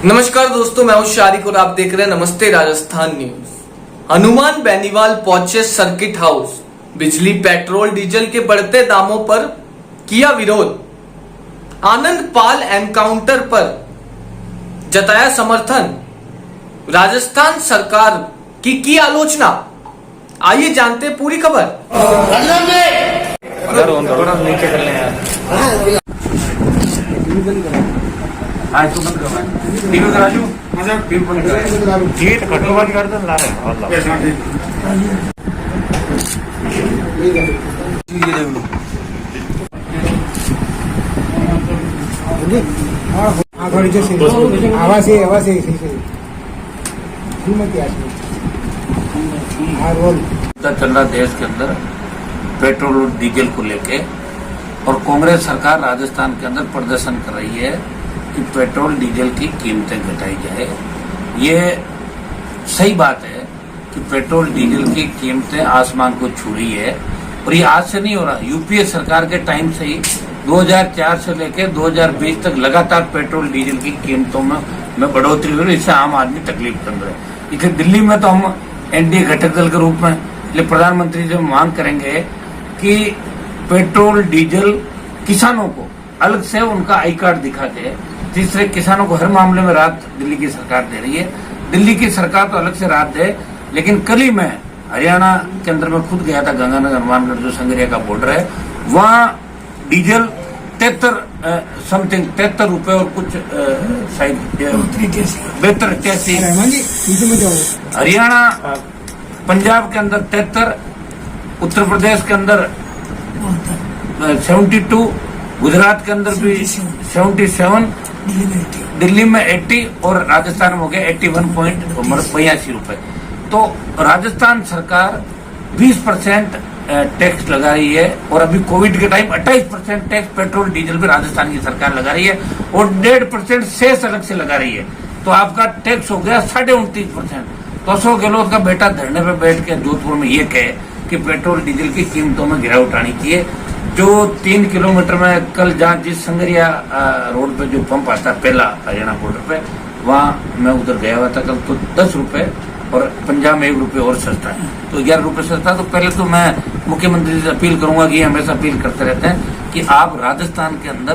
नमस्कार दोस्तों, मैं हूं शारिक और आप देख रहे हैं नमस्ते राजस्थान न्यूज। हनुमान बेनीवाल पहुंचे सर्किट हाउस, बिजली पेट्रोल डीजल के बढ़ते दामों पर किया विरोध। आनंद पाल एनकाउंटर पर जताया समर्थन। राजस्थान सरकार की आलोचना। आइए जानते हैं पूरी खबर। थोड़ा नीचे कर लें यार। आज तो बंद करवाएं। टीवी करा लूं? मतलब टीवी बंद करा। ये तो खट्टू बंद कर दो ला रहे हैं अल्लाह। ये देख लो। हां गाड़ी जैसे आवाज है सही हां बोल। चल रहा देश के अंदर पेट्रोल और डीजल को लेके, और कांग्रेस सरकार राजस्थान के अंदर प्रदर्शन कर रही है कि पेट्रोल डीजल की कीमतें घटाई जाए। ये सही बात है कि पेट्रोल डीजल की कीमतें आसमान को छू रही है, और ये आज से नहीं हो रहा। यूपीए सरकार के टाइम से ही 2004 से लेकर 2020 तक लगातार पेट्रोल डीजल की कीमतों में बढ़ोतरी हो रही है। इससे आम आदमी तकलीफ कर रहा है। इसलिए दिल्ली में तो हम एनडीए घटक दल के रूप में प्रधानमंत्री से मांग करेंगे कि पेट्रोल डीजल किसानों को अलग से उनका आई कार्ड दिखा दे। तीसरे, किसानों को हर मामले में राहत दिल्ली की सरकार दे रही है। दिल्ली की सरकार तो अलग से राहत दे, लेकिन कल ही मैं हरियाणा के अंदर में खुद गया था। गंगानगर हनुमानगढ़ जो संगरिया का बॉर्डर है, वहाँ डीजल 73 रुपए और कुछ शायद 72-83। हरियाणा, पंजाब के अंदर 73, उत्तर प्रदेश के अंदर 72, गुजरात के अंदर भी 77, दिल्ली में 80 और राजस्थान में हो गया 81.82 रुपए। तो राजस्थान सरकार 20% टैक्स लगा रही है, और अभी कोविड के टाइम 28% टैक्स पेट्रोल डीजल पे राजस्थान की सरकार लगा रही है, और 1.5% सेस अलग से लगा रही है। तो आपका टैक्स हो गया 29.5%। तो अशोक गहलोत का बेटा धरने पे बैठ के जोधपुर में ये कहे कि पेट्रोल डीजल की कीमतों में गिरावट आनी चाहिए। जो 3 किलोमीटर में कल जहाँ जिस संगरिया रोड पे जो पंप आता है पहला हरियाणा बॉर्डर पे, वहाँ मैं उधर गया हुआ था कल। तो 10 रुपए, और पंजाब में 1 रुपये और सस्ता है, तो 11 रुपये सस्ता। तो पहले तो मैं मुख्यमंत्री से अपील करूंगा कि हमेशा अपील करते रहते हैं कि आप राजस्थान के अंदर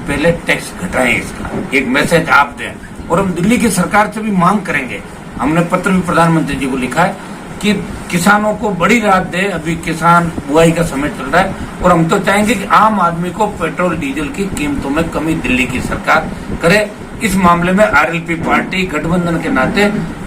पहले टैक्स घटाएं। इसका एक मैसेज आप दें, और हम दिल्ली की सरकार से भी मांग करेंगे। हमने पत्र भी प्रधानमंत्री जी को लिखा है कि किसानों को बड़ी राहत दे। अभी किसान बुआई का समय चल रहा है, और हम तो चाहेंगे कि आम आदमी को पेट्रोल डीजल की कीमतों में कमी दिल्ली की सरकार करे। इस मामले में आरएलपी पार्टी गठबंधन के नाते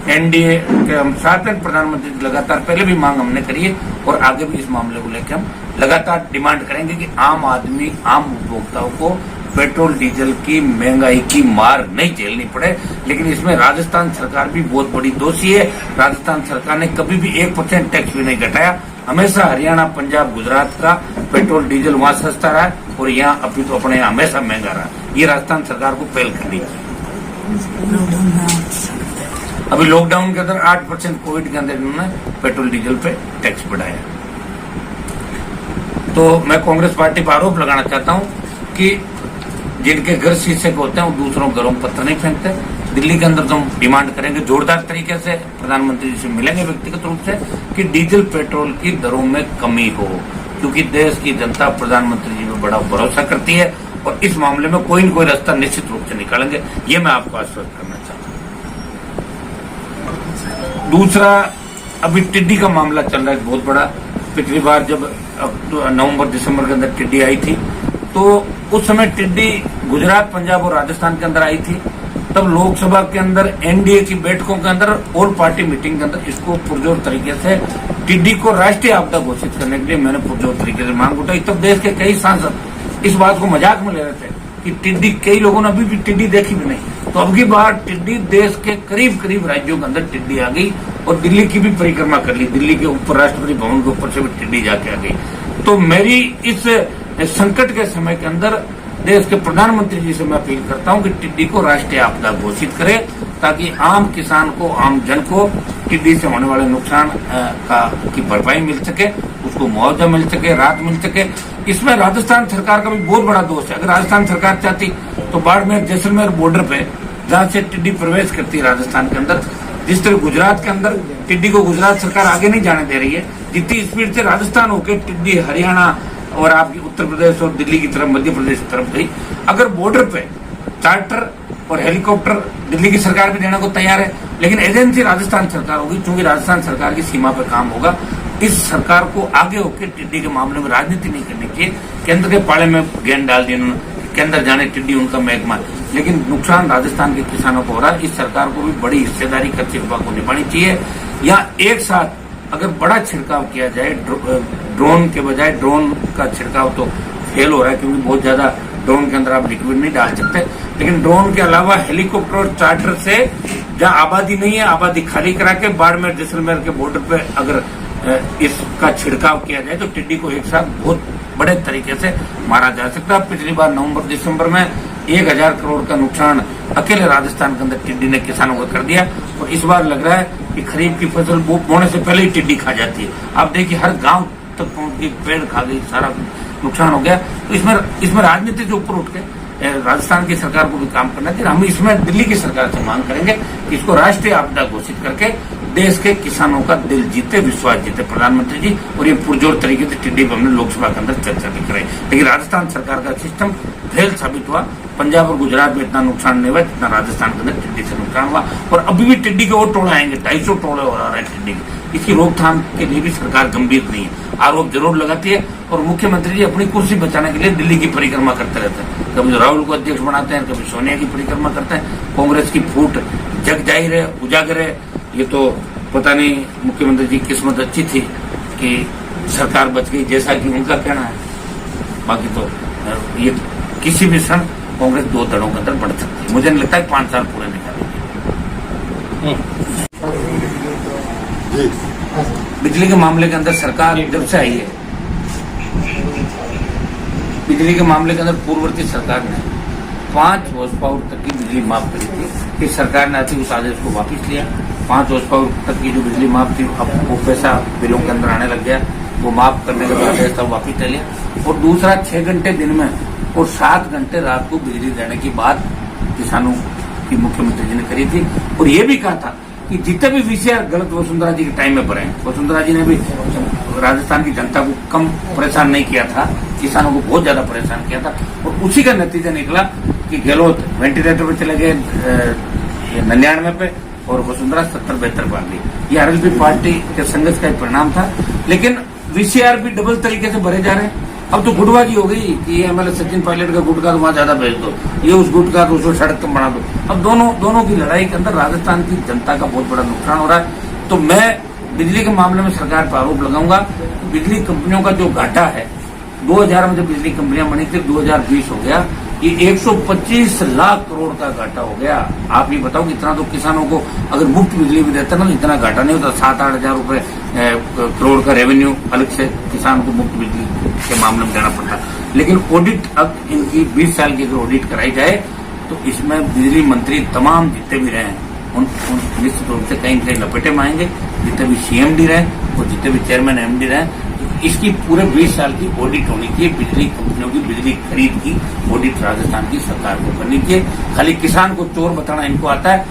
एनडीए के हम साथ हैं। प्रधानमंत्री जी लगातार पहले भी मांग हमने करी है, और आगे भी इस मामले को लेकर हम लगातार डिमांड करेंगे कि आम आदमी, आम उपभोक्ताओं को पेट्रोल डीजल की महंगाई की मार नहीं झेलनी पड़े। लेकिन इसमें राजस्थान सरकार भी बहुत बड़ी दोषी है। राजस्थान सरकार ने कभी भी 1% टैक्स भी नहीं घटाया। हमेशा हरियाणा, पंजाब, गुजरात का पेट्रोल डीजल वहाँ सस्ता रहा है, और यहाँ अभी तो अपने यहाँ हमेशा महंगा रहा। ये राजस्थान सरकार को पहल करनी चाहिए। अभी लॉकडाउन के अंदर 8% कोविड के अंदर इन्होंने पेट्रोल डीजल पे टैक्स बढ़ाया। तो मैं कांग्रेस पार्टी पर आरोप लगाना चाहता हूँ कि जिनके घर शीशे के होते हैं वो दूसरों घरों में पत्थर नहीं फेंकते। दिल्ली के अंदर तो हम डिमांड करेंगे, जोरदार तरीके से प्रधानमंत्री जी से मिलेंगे व्यक्तिगत रूप से, कि डीजल पेट्रोल की दरों में कमी हो, क्योंकि देश की जनता प्रधानमंत्री जी पर बड़ा भरोसा करती है, और इस मामले में कोई न कोई रास्ता निश्चित रूप से निकालेंगे। ये मैं आपको आश्वस्त करना चाहता हूँ। दूसरा, अभी टिड्डी का मामला चल रहा है बहुत बड़ा। पिछली बार जब नवंबर दिसंबर के अंदर टिड्डी आई थी, तो उस समय टिड्डी गुजरात, पंजाब और राजस्थान के अंदर आई थी। तब लोकसभा के अंदर एनडीए की बैठकों के अंदर, ऑल पार्टी मीटिंग के अंदर इसको पुरजोर तरीके से टिड्डी को राष्ट्रीय आपदा घोषित करने के लिए मैंने पुरजोर तरीके से मांग उठाई। तब देश के कई सांसद इस बात को मजाक में ले रहे थे कि टिड्डी, कई लोगों ने अभी भी टिड्डी देखी भी नहीं। तो अब की बार टिड्डी देश के करीब करीब राज्यों के अंदर टिड्डी आ गई, और दिल्ली की भी परिक्रमा कर ली। दिल्ली के ऊपर, राष्ट्रपति भवन के ऊपर से भी टिड्डी जाके आ गई। तो मेरी इस संकट के समय के अंदर देश के प्रधानमंत्री जी से मैं अपील करता हूं कि टिड्डी को राष्ट्रीय आपदा घोषित करें, ताकि आम किसान को, आम जन को टिड्डी से होने वाले नुकसान की भरपाई मिल सके, उसको मुआवजा मिल सके, राहत मिल सके। इसमें राजस्थान सरकार का भी बहुत बड़ा दोष है। अगर राजस्थान सरकार चाहती तो बाड़मेर जैसलमेर बॉर्डर पे जहां से टिड्डी प्रवेश करती है राजस्थान के अंदर। जिस तरह गुजरात के अंदर टिड्डी को गुजरात सरकार आगे नहीं जाने दे रही है, जितनी स्पीड से राजस्थान होकर टिड्डी हरियाणा और आपकी उत्तर प्रदेश और दिल्ली की तरफ, मध्य प्रदेश की तरफ गई। अगर बॉर्डर पे चार्टर और हेलीकॉप्टर दिल्ली की सरकार भी देने को तैयार है, लेकिन एजेंसी राजस्थान सरकार होगी, क्योंकि राजस्थान सरकार की सीमा पे काम होगा। इस सरकार को आगे होकर टिड्डी के मामले में राजनीति नहीं करनी चाहिए। केंद्र के पाले में गेंद डाल दी उन्होंने, केंद्र जाने टिड्डी उनका महकमा, लेकिन नुकसान राजस्थान के किसानों को हो रहा है। इस सरकार को भी बड़ी हिस्सेदारी कच्चे विभाग को निभानी चाहिए। या एक साथ अगर बड़ा छिड़काव किया जाए, ड्रोन के बजाय, ड्रोन का छिड़काव तो फेल हो रहा है क्योंकि बहुत ज्यादा ड्रोन के अंदर आप लिक्विड नहीं डाल सकते, लेकिन ड्रोन के अलावा हेलीकॉप्टर और चार्टर से जहां आबादी नहीं है, आबादी खाली करा के बाड़मेर जैसलमेर के बॉर्डर पे अगर इसका छिड़काव किया जाए तो टिड्डी को एक साथ बहुत बड़े तरीके से मारा जा सकता है। पिछली बार नवंबर दिसंबर में 1000 करोड़ का नुकसान अकेले राजस्थान के अंदर टिड्डी ने किसानों को कर दिया, और इस बार लग रहा है कि खरीफ की फसल बोने से पहले ही टिड्डी खा जाती है। आप देखिए हर गांव तक पहुंच गई, पेड़ खा गई, सारा नुकसान हो गया। तो इसमें राजनीति से ऊपर उठ के राजस्थान की सरकार को भी काम करना चाहिए। हम इसमें दिल्ली की सरकार से मांग करेंगे कि इसको राष्ट्रीय आपदा घोषित करके देश के किसानों का दिल जीते, विश्वास जीते प्रधानमंत्री जी, और ये पुरजोर तरीके से टिड्डी पर हमने लोकसभा के अंदर चर्चा भी कराई। लेकिन राजस्थान सरकार का सिस्टम फेल साबित हुआ। पंजाब और गुजरात में इतना नुकसान नहीं हुआ जितना राजस्थान के अंदर टिड्डी से नुकसान हुआ, और अभी भी टिड्डी के और टोले आएंगे, 250 टोले हो रहा है टिड्डी के। इसकी रोकथाम के लिए भी सरकार गंभीर नहीं है, आरोप जरूर लगाती है, और मुख्यमंत्री जी अपनी कुर्सी बचाने के लिए दिल्ली की परिक्रमा करते रहते हैं। कभी राहुल को अध्यक्ष बनाते हैं, कभी सोनिया की परिक्रमा करते हैं। कांग्रेस की फूट जग जाहिर है, उजागर है। ये तो पता नहीं मुख्यमंत्री जी की किस्मत अच्छी थी कि सरकार बच गई, जैसा कि उनका कहना है। बाकी तो ये किसी भी क्षण कांग्रेस 2 दलों के अंदर बढ़ सकती है। मुझे नहीं लगता है 5 साल पूरे निकालेंगे। बिजली के मामले के अंदर सरकार जब से आई है, बिजली के मामले के अंदर पूर्ववर्ती सरकार ने 5 हॉर्स पावर तक की बिजली माफ करी थी। फिर सरकार ने आते उस आदेश को वापस लिया। 5 हॉर्स पावर तक की जो बिजली माफ थी, अब वो पैसा बिलों के अंदर आने लग गया। वो माफ करने के बाद आदेश वापस ले लिया। और दूसरा 6 घंटे दिन में और 7 घंटे रात को बिजली देने की बात किसानों की मुख्यमंत्री जी ने करी थी। और ये भी कहा था कि जितने भी वीसीआर गलत वसुंधरा जी के टाइम में पड़े, वसुंधरा जी ने भी राजस्थान की जनता को कम परेशान नहीं किया था, किसानों को बहुत ज्यादा परेशान किया था। और उसी का नतीजा निकला कि गहलोत वेंटिलेटर पे चले गए 99 पे, और वसुंधरा 70-72 पे आ गई। ये आरएलपी पार्टी के संघर्ष का एक परिणाम था। लेकिन वीसीआर भी डबल तरीके से भरे जा रहे हैं। अब तो गुटबाजी हो गई कि ये एमएलए सचिन पायलट का गुटखा तो वहां ज्यादा भेज दो, ये उस गुटखा तो उसको सड़क पर बना दो। अब दोनों की लड़ाई के अंदर राजस्थान की जनता का बहुत बड़ा नुकसान हो रहा है। तो मैं बिजली के मामले में सरकार पर आरोप लगाऊंगा। बिजली कंपनियों का जो घाटा है, 2000 में जब बिजली कंपनियां बनी थी, 2020 हो गया, ये 125 लाख करोड़ का घाटा हो गया। आप ये बताओ कि इतना तो किसानों को अगर मुफ्त बिजली भी देता ना, तो इतना घाटा नहीं होता। 7-8 हजार रुपए करोड़ का रेवेन्यू अलग से किसान को मुफ्त बिजली के मामले में देना पड़ता। लेकिन ऑडिट अब इनकी 20 साल की अगर ऑडिट कराई जाए तो इसमें बिजली मंत्री तमाम जितने भी रहे उन निश्चित रूप से कहीं कहीं लपेटे में आएंगे। जितने भी सीएमडी रहे और जितने भी चेयरमैन एमडी रहे, इसकी पूरे 20 साल की ऑडिट होनी चाहिए। बिजली कंपनियों की बिजली खरीद की ऑडिट राजस्थान की सरकार को करनी चाहिए। खाली किसान को चोर बताना इनको आता है,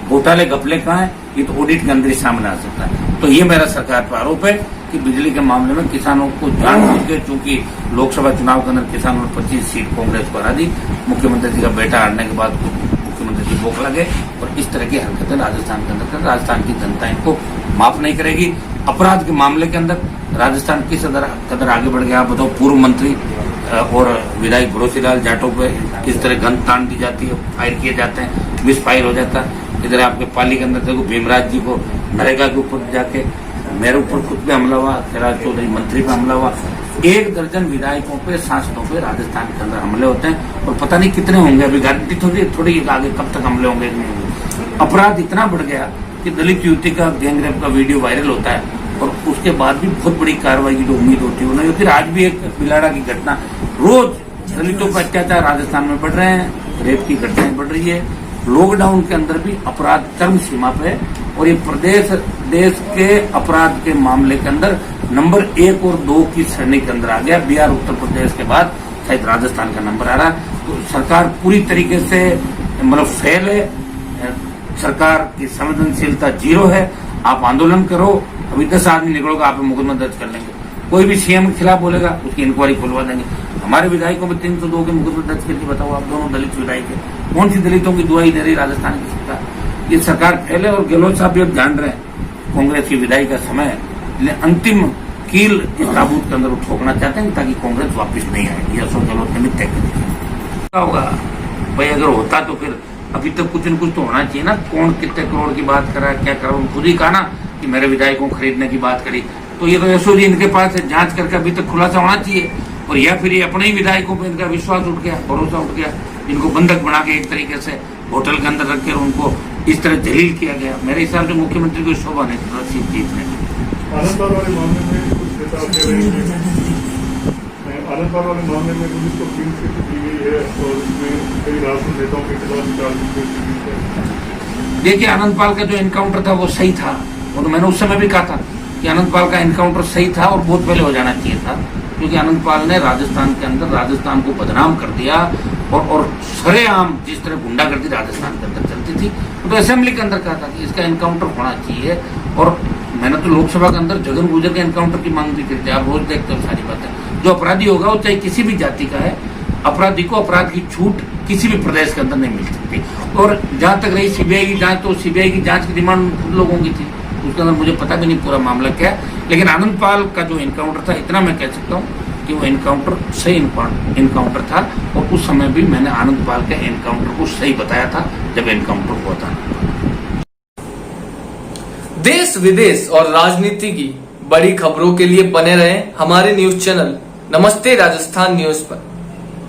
घोटाले घपले कहाँ है, ये तो ऑडिट के अंदर ही सामने आ सकता है। तो ये मेरा सरकार पर आरोप है कि बिजली के मामले में किसानों को जानबूझ के, चूंकि लोकसभा चुनाव के अंदर किसानों ने 25 सीट कांग्रेस को हरा दी, मुख्यमंत्री जी का बेटा हारने के बाद मुख्यमंत्री जी भोग लगे, और इस तरह की हरकतें राजस्थान के अंदर राजस्थान की जनता इनको माफ नहीं करेगी। अपराध के मामले के अंदर राजस्थान किस कदर आगे बढ़ गया आप बताओ। पूर्व मंत्री और विधायक भरोसीलाल जाटव पे किस तरह गन तान दी जाती है, फायर किए जाते हैं, मिस फायर हो जाता है। इधर आपके पाली के अंदर देखो भीमराज जी को नरेगा के ऊपर जाके मेरे ऊपर खुद पे हमला हुआ, कैलाश चौधरी मंत्री पे हमला हुआ। 1 दर्जन विधायकों पे, सांसदों पे राजस्थान के अंदर हमले होते हैं, और पता नहीं कितने होंगे। अभी गारंटी थोड़ी आगे कब तक हमले होंगे नहीं होंगे। अपराध इतना बढ़ गया कि दलित युवती का गैंगरेप का वीडियो वायरल होता है, और उसके बाद भी बहुत बड़ी कार्रवाई की जो उम्मीद होती है वो नहीं होती। आज भी एक बिलाड़ा की घटना, रोज दलितों पर अत्याचार राजस्थान में बढ़ रहे हैं, रेप की घटनाएं बढ़ रही है। लॉकडाउन के अंदर भी अपराध चरम सीमा पे है, और ये प्रदेश देश के अपराध के मामले के अंदर नंबर 1 और 2 की श्रेणी के अंदर आ गया। बिहार, उत्तर प्रदेश के बाद शायद राजस्थान का नंबर आ रहा है। तो सरकार पूरी तरीके से मतलब फेल है, सरकार की संवेदनशीलता जीरो है। आप आंदोलन करो, अभी 10 आदमी निकलोगे, आप मुकदमा दर्ज कर लेंगे। कोई भी सीएम के खिलाफ बोलेगा, उसकी इंक्वायरी खुलवा देंगे। हमारे विधायकों में 302 के मुकदमा दर्ज करके बताओ, आप दोनों दलित विधायक है, कौन सी दलितों की दुआई दे रही राजस्थान की सरकार? ये सरकार फैले और गहलोत साहब भी अब जान रहे हैं कांग्रेस की विदाई का समय है, इसलिए अंतिम कील इस ताबूत के अंदर वो ठोकना चाहते हैं ताकि कांग्रेस वापस नहीं आएगी। अशोक गहलोत ने भी तय कर दिया होगा भाई। अगर होता तो फिर अभी तक कुछ न कुछ तो होना चाहिए ना। कौन कितने करोड़ की बात करा, क्या करा, खुद ही कहा ना कि मेरे विधायकों को खरीदने की बात करी। तो ये तो यशोद जी इनके पास है, जांच करके अभी तक खुलासा होना चाहिए। और या फिर ये अपने ही विधायकों पर इनका विश्वास उठ गया, भरोसा उठ गया, इनको बंधक बना के एक तरीके से होटल के अंदर रखकर उनको इस तरह जलील किया गया। मेरे हिसाब से मुख्यमंत्री को शोभा नहीं रसीद जीत ने। आनंदपाल वाले मामले में कुछ नेता कह रहे हैं, आनंदपाल वाले मामले में पुलिस को क्लीन चिट दी गई है और उसमें कई राजनीतिक नेताओं के खिलाफ चार्जशीट है। देखिए, आनंदपाल का जो एनकाउंटर था वो सही था, और मैंने उस समय भी कहा था कि आनंदपाल का एनकाउंटर सही था और बहुत पहले हो जाना चाहिए था, क्योंकि आनंदपाल ने राजस्थान के अंदर राजस्थान को बदनाम कर दिया और सरेआम जिस तरह गुंडागर्दी राजस्थान के अंदर चलती थी, तो असेंबली के अंदर कहा था कि इसका एनकाउंटर होना चाहिए। और मैंने तो लोकसभा के अंदर जगन गुर्जर के एनकाउंटर की मांग भी की थी। आप रोज देखते हो सारी बातें। जो अपराधी होगा वो चाहे किसी भी जाति का है, अपराधी को अपराध की छूट किसी भी प्रदेश के अंदर नहीं मिल सकती। और जहां तक रही सीबीआई की जांच, तो सीबीआई की जांच की डिमांड खुद लोगों की थी, उसके अंदर मुझे पता भी नहीं पूरा मामला क्या है। लेकिन आनंदपाल का जो एनकाउंटर था, इतना मैं कह सकता हूँ कि वो एनकाउंटर सही एनकाउंटर था, और उस समय भी मैंने आनंदपाल के एनकाउंटर को सही बताया था जब एनकाउंटर हुआ था। देश विदेश और राजनीति की बड़ी खबरों के लिए बने रहें हमारे न्यूज चैनल नमस्ते राजस्थान न्यूज पर।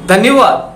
धन्यवाद।